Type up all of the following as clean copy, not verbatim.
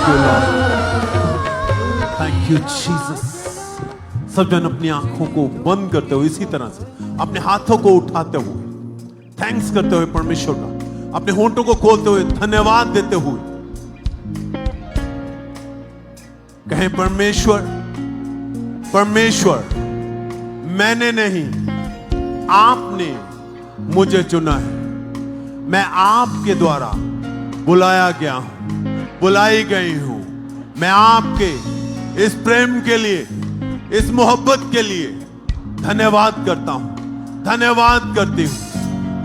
Thank you Lord, thank you Jesus. सब जन अपनी आंखों को बंद करते हुए इसी तरह से अपने हाथों को उठाते हुए थैंक्स करते हुए परमेश्वर का, अपने होंठों को खोलते हुए धन्यवाद देते हुए कहें, परमेश्वर, परमेश्वर, मैंने नहीं, आपने मुझे चुना है। मैं आपके द्वारा बुलाया गया हूं, बुलाई गई हूं। मैं आपके इस प्रेम के लिए, इस मोहब्बत के लिए धन्यवाद करता हूं, धन्यवाद करती हूं,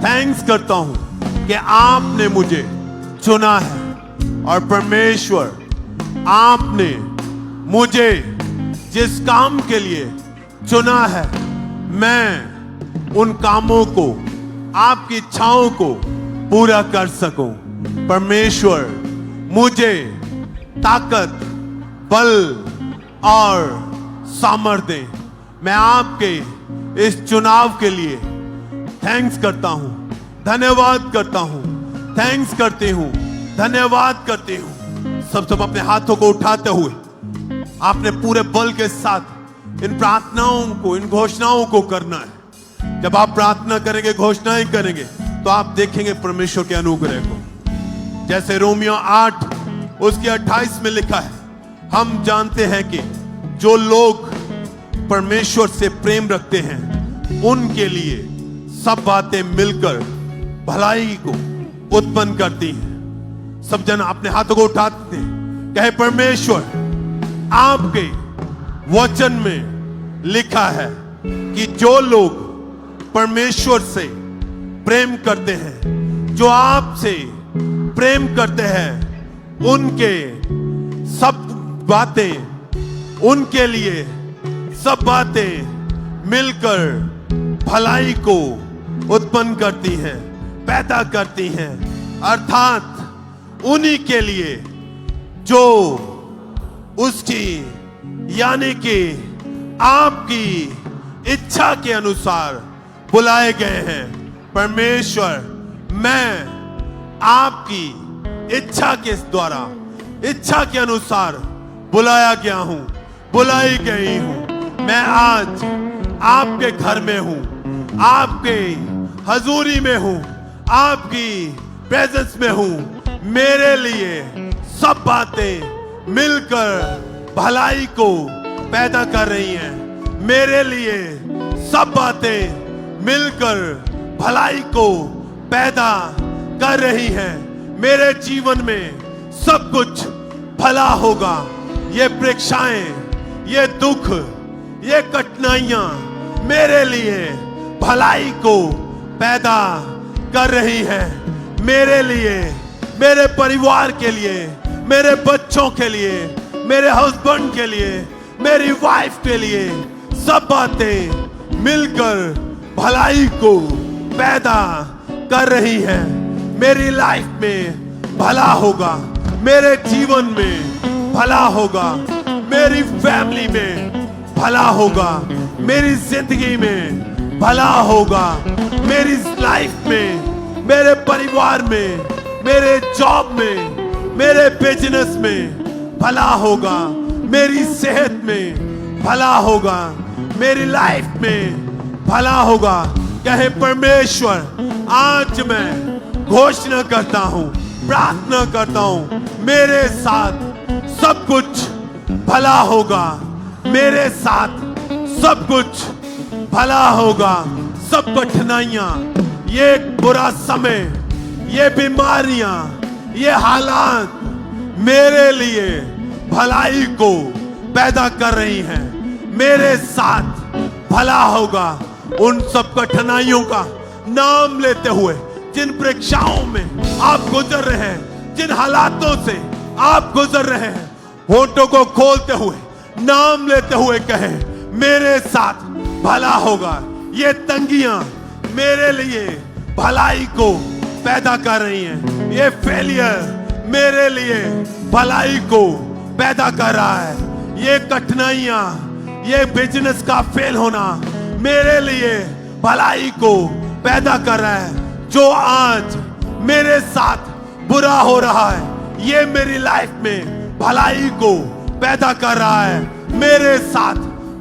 थैंक्स करता हूं कि आपने मुझे चुना है। और परमेश्वर, आपने मुझे जिस काम के लिए चुना है, मैं उन कामों को, आपकी इच्छाओं को पूरा कर सकूं। परमेश्वर, मुझे ताकत, बल और सामर्थ्य दें। मैं आपके इस चुनाव के लिए थैंक्स करता हूं, धन्यवाद करता हूं, थैंक्स करती हूं, धन्यवाद करती हूं। सब अपने हाथों को उठाते हुए आपने पूरे बल के साथ इन प्रार्थनाओं को, इन घोषणाओं को करना है। जब आप प्रार्थना करेंगे, घोषणाएं करेंगे, तो आप देखेंगे परमेश्वर के अनुग्रह को। जैसे रोमियो 8 उसके 28 में लिखा है, हम जानते हैं कि जो लोग परमेश्वर से प्रेम रखते हैं, उनके लिए सब बातें मिलकर भलाई को उत्पन्न करती हैं। सब जन अपने हाथों को उठाते हैं, कहे, परमेश्वर, आपके वचन में लिखा है कि जो लोग परमेश्वर से प्रेम करते हैं, जो आपसे प्रेम करते हैं, उनके सब बातें, उनके लिए सब बातें मिलकर भलाई को उत्पन्न करती हैं, पैदा करती हैं। अर्थात उन्हीं के लिए जो उसकी, यानी कि आपकी इच्छा के अनुसार बुलाए गए हैं। परमेश्वर, मैं आपकी इच्छा के द्वारा, इच्छा के अनुसार बुलाया गया हूं, बुलाई गई हूं। मैं आज आपके घर में हूं, आपके हजूरी में हूं, आपकी प्रेजेंस में हूं। मेरे लिए सब बातें मिलकर भलाई को पैदा कर रही हैं। मेरे लिए सब बातें मिलकर भलाई को पैदा कर रही हैं। मेरे जीवन में सब कुछ भला होगा। ये परीक्षाएं, ये दुख, ये कठिनाइयां मेरे लिए भलाई को पैदा कर रही हैं। मेरे लिए, मेरे परिवार के लिए, मेरे बच्चों के लिए, मेरे हस्बैंड के लिए, मेरी वाइफ के लिए सब बातें मिलकर भलाई को पैदा कर रही हैं। मेरी लाइफ में भला होगा, मेरे जीवन में भला होगा, मेरी फैमिली में भला होगा, मेरी जिंदगी में भला होगा, मेरी लाइफ में, मेरे परिवार में, मेरे जॉब में, मेरे बिजनेस में भला होगा, मेरी सेहत में भला होगा, मेरी लाइफ में भला होगा। कहे, परमेश्वर, आज मैं घोषणा करता हूं, प्रार्थना करता हूं, मेरे साथ सब कुछ भला होगा, मेरे साथ सब कुछ भला होगा। सब कठिनाइयां, ये बुरा समय, ये बीमारियां, ये हालात मेरे लिए भलाई को पैदा कर रही हैं। मेरे साथ भला होगा। उन सब कठिनाइयों का नाम लेते हुए, जिन परीक्षाओं में आप गुजर रहे हैं, जिन हालातों से आप गुजर रहे हैं, होठों को खोलते हुए, नाम लेते हुए कहें, मेरे साथ भला होगा। ये तंगियां मेरे लिए भलाई को पैदा कर रही हैं। ये फेलियर मेरे लिए भलाई को पैदा कर रहा है। ये कठिनाइयां, ये बिजनेस का फेल होना मेरे लिए भलाई को पैदा कर रहा है। जो आज मेरे साथ बुरा हो रहा है, ये मेरी लाइफ में भलाई को पैदा कर रहा है, मेरे साथ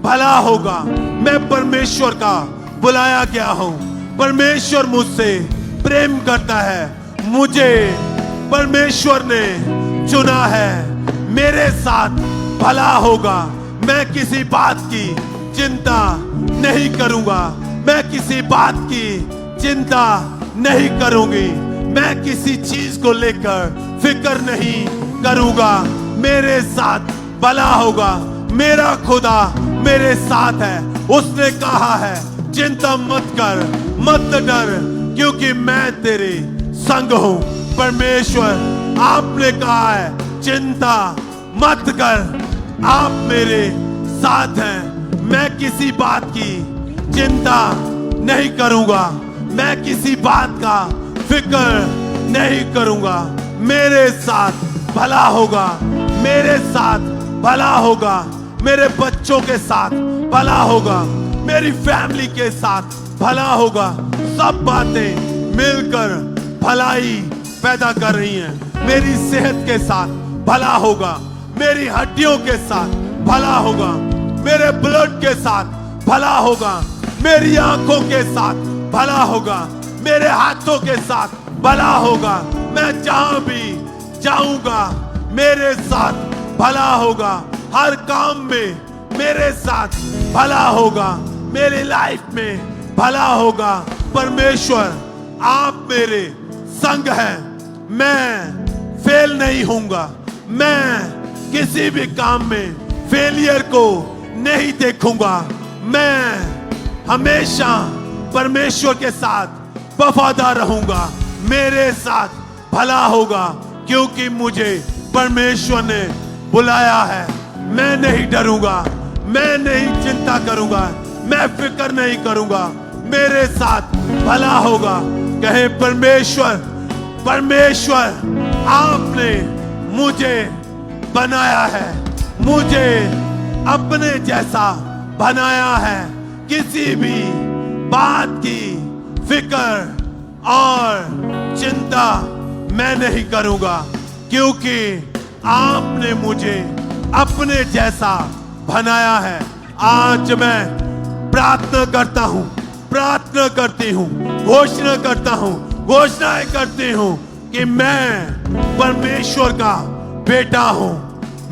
भला होगा। मैं परमेश्वर का बुलाया गया हूं। परमेश्वर मुझसे प्रेम करता है, मुझे परमेश्वर ने चुना है, मेरे साथ भला होगा। मैं किसी बात की चिंता नहीं करूंगा, मैं किसी बात की चिंता नहीं करूंगी, मैं किसी चीज को लेकर फिक्र नहीं करूंगा। मेरे साथ भला होगा, मेरा खुदा मेरे साथ है। उसने कहा है चिंता मत कर, मत डर, क्योंकि मैं तेरे संग हूं। परमेश्वर आपने कहा है चिंता मत कर, आप मेरे साथ हैं। मैं किसी बात की चिंता नहीं करूंगा, मैं किसी बात का फिक्र नहीं करूंगा। मेरे साथ भला होगा, मेरे साथ भला होगा, मेरे बच्चों के साथ भला होगा, मेरी फैमिली के साथ भला होगा। सब बातें मिलकर भलाई पैदा कर रही हैं। मेरी सेहत के साथ भला होगा, मेरी हड्डियों के साथ भला होगा, मेरे ब्लड के साथ भला होगा, मेरी आंखों के साथ भला होगा, मेरे हाथों के साथ भला होगा। मैं जहां भी जाऊंगा मेरे साथ भला होगा, हर काम में मेरे साथ भला होगा, मेरी लाइफ में भला होगा। परमेश्वर आप मेरे संग हैं, मैं फेल नहीं होऊंगा। मैं किसी भी काम में फेलियर को नहीं देखूंगा। मैं हमेशा परमेश्वर के साथ वफादार रहूंगा, मेरे साथ भला होगा, क्योंकि मुझे परमेश्वर ने बुलाया है। मैं नहीं डरूंगा, मैं नहीं चिंता करूंगा, मैं फिक्र नहीं करूंगा, मेरे साथ भला होगा। कहे परमेश्वर, परमेश्वर आपने मुझे बनाया है, मुझे अपने जैसा बनाया है। किसी भी बात की फिक्र और चिंता मैं नहीं करूंगा, क्योंकि आपने मुझे अपने जैसा बनाया है। आज मैं प्रार्थना करता हूं, प्रार्थना करती हूं, घोषणा करता हूं, घोषणाएं करती हूं कि मैं परमेश्वर का बेटा हूं।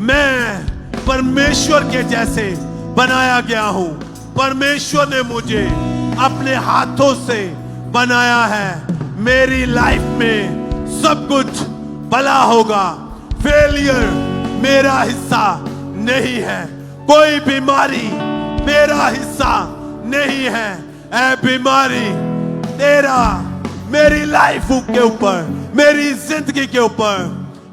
मैं परमेश्वर के जैसे बनाया गया हूं। परमेश्वर ने मुझे अपने हाथों से बनाया है। मेरी लाइफ में सब कुछ भला होगा। फेलियर मेरा हिस्सा नहीं है, कोई बीमारी मेरा हिस्सा नहीं है। ऐ बीमारी, तेरा मेरी लाइफ के ऊपर, मेरी जिंदगी के ऊपर,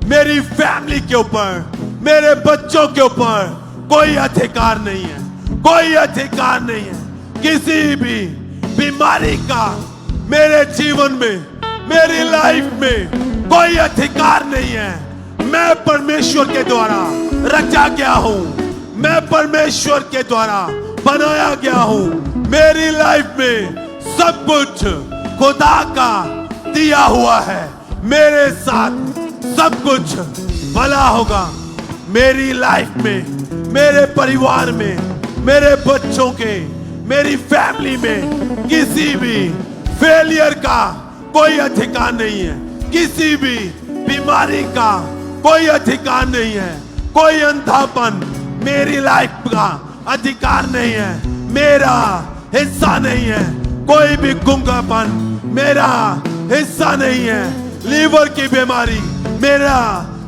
मेरी फैमिली के ऊपर, मेरे बच्चों के ऊपर कोई अधिकार नहीं है, कोई अधिकार नहीं है। किसी भी बीमारी का मेरे जीवन में, मेरी लाइफ में कोई अधिकार नहीं है। मैं परमेश्वर के द्वारा रचा गया हूं, मैं परमेश्वर के द्वारा बनाया गया हूं। मेरी लाइफ में सब कुछ खुदा का दिया हुआ है। मेरे साथ सब कुछ भला होगा। मेरी लाइफ में, मेरे परिवार में, मेरे बच्चों के, मेरी फैमिली में किसी भी फेलियर का कोई अधिकार नहीं है, किसी भी बीमारी का कोई अधिकार नहीं है, कोई अंधापन मेरी लाइफ का अधिकार नहीं है, मेरा हिस्सा नहीं है। कोई भी गूंगापन मेरा हिस्सा नहीं है। लीवर की बीमारी मेरा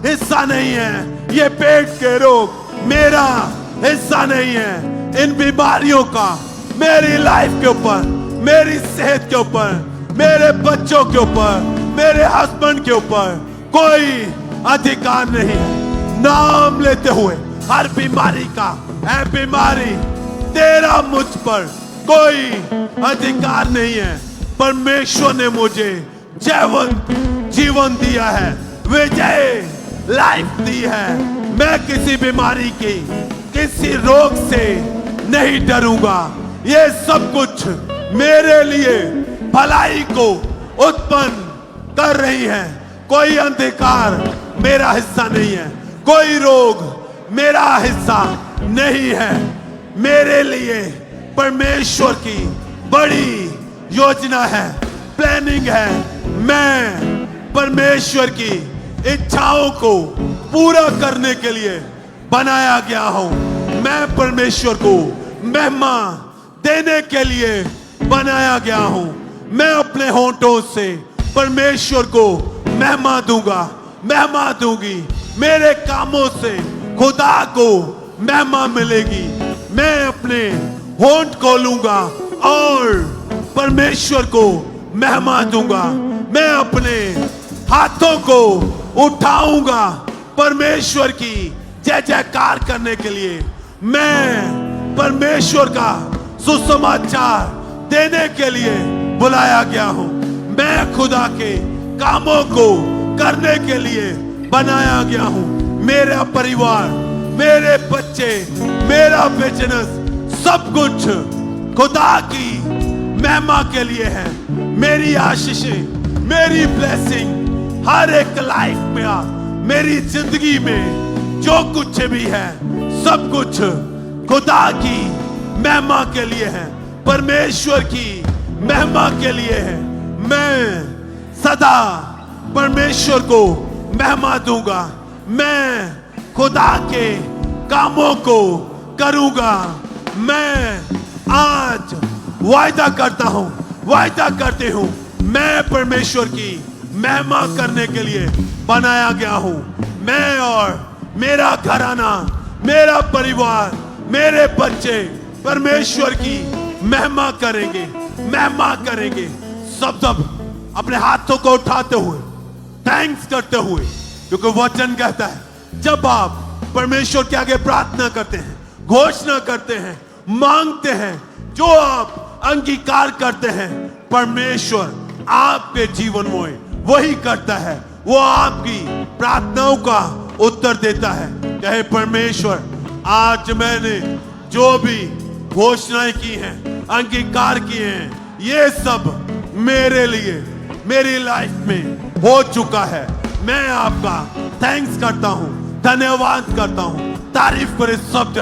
हिस्सा नहीं है। ये पेट के रोग मेरा हिस्सा नहीं है। इन बीमारियों का मेरी लाइफ के ऊपर, मेरी सेहत के ऊपर, मेरे बच्चों के ऊपर, मेरे हस्बैंड के ऊपर कोई अधिकार नहीं है। नाम लेते हुए हर बीमारी का, ऐ बीमारी तेरा मुझ पर कोई अधिकार नहीं है। परमेश्वर ने मुझे जीवन दिया है, विजय लाइफ दी है। मैं किसी बीमारी की, किसी रोग से नहीं डरूंगा। ये सब कुछ मेरे लिए भलाई को उत्पन्न कर रही है। कोई अंधकार मेरा हिस्सा नहीं है, कोई रोग मेरा हिस्सा नहीं है। मेरे लिए परमेश्वर की बड़ी योजना है, प्लानिंग है। मैं परमेश्वर की इच्छाओं को पूरा करने के लिए बनाया गया हूं। मैं परमेश्वर को महिमा देने के लिए बनाया गया हूं। मैं अपने होंठों से परमेश्वर को महिमा दूंगा, महिमा दूंगी। मेरे कामों से खुदा को महिमा मिलेगी। मैं अपने होंठ खोलूंगा और परमेश्वर को महिमा दूंगा। मैं अपने हाथों को उठाऊंगा परमेश्वर की जय जयकार करने के लिए। मैं परमेश्वर का सुसमाचार देने के लिए बुलाया गया हूं। मैं खुदा के कामों को करने के लिए बनाया गया हूं। मेरा परिवार, मेरे बच्चे, मेरा बिजनेस, सब कुछ खुदा की महिमा के लिए है। मेरी आशीषें, मेरी ब्लेसिंग हर एक लाइफ में, मेरी जिंदगी में जो कुछ भी है सब कुछ खुदा की महिमा के लिए है, परमेश्वर की महिमा के लिए है। मैं सदा परमेश्वर को महिमा दूंगा। मैं खुदा के कामों को करूंगा। मैं आज वायदा करता हूं, वायदा करते हूं, मैं परमेश्वर की महिमा करने के लिए बनाया गया हूं। मैं और मेरा घराना, मेरा परिवार, मेरे बच्चे परमेश्वर की महिमा करेंगे, महिमा करेंगे। सब अपने हाथों को उठाते हुए थैंक्स करते हुए, क्योंकि वचन कहता है जब आप परमेश्वर के आगे प्रार्थना करते हैं, घोषणा करते हैं, मांगते हैं, जो आप अंगीकार करते हैं, परमेश्वर आपके जीवन में वही करता है। वो आपकी प्रार्थनाओं का उत्तर देता है। कहे परमेश्वर, आज मैंने जो भी घोषणाएं की हैं, अंगीकार किए हैं, ये सब मेरे लिए, मेरी लाइफ में हो चुका है। मैं आपका थैंक्स करता हूं, धन्यवाद करता हूं। तारीफ करे शब्द